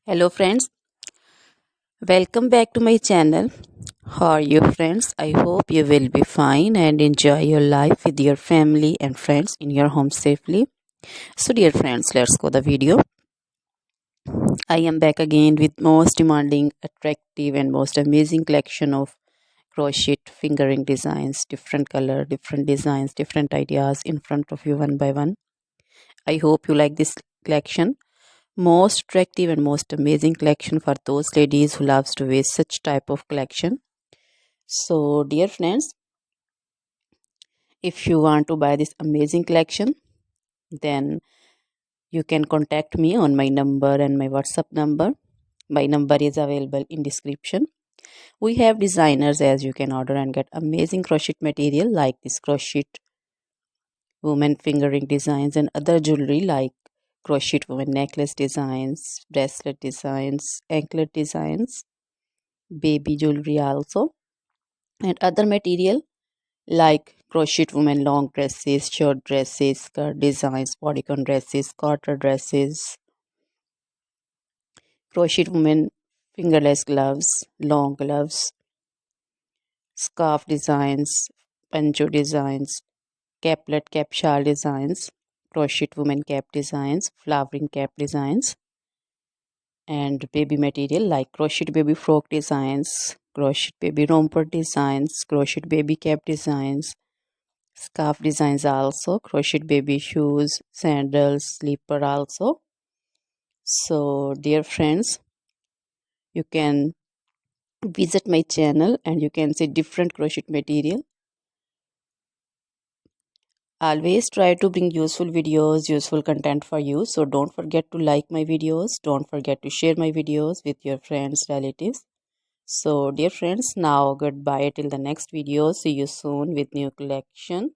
Hello friends, welcome back to my channel. How are you friends? I hope you will be fine and enjoy your life with your family and friends in your home safely. So dear friends, let's go the video. I am back again with most demanding, attractive and most amazing collection of crochet fingering designs, different color, different designs, different ideas in front of you one by one. I hope you like this collection. Most attractive and most amazing collection for those ladies who loves to wear such type of collection. So dear friends, if you want to buy this amazing collection, then you can contact me on my number and my WhatsApp number. My number is available in description. We have designers as you can order and get amazing crochet material like this crochet woman fingering designs and other jewelry like crochet woman necklace designs, bracelet designs, anklet designs, baby jewelry also, and other material like crochet women long dresses, short dresses, skirt designs, bodycon dresses, quarter dresses, crochet women fingerless gloves, long gloves, scarf designs, poncho designs, caplet cap shawl designs, crochet women cap designs, flowering cap designs, and baby material like crochet baby frock designs, crochet baby romper designs, crochet baby cap designs, scarf designs also, crochet baby shoes, sandals, slipper also. So dear friends, you can visit my channel and you can see different crochet material. Always try to bring useful videos, useful content for you. So don't forget to like my videos, don't forget to share my videos with your friends, relatives. So dear friends, now goodbye till the next video. See you soon with new collection.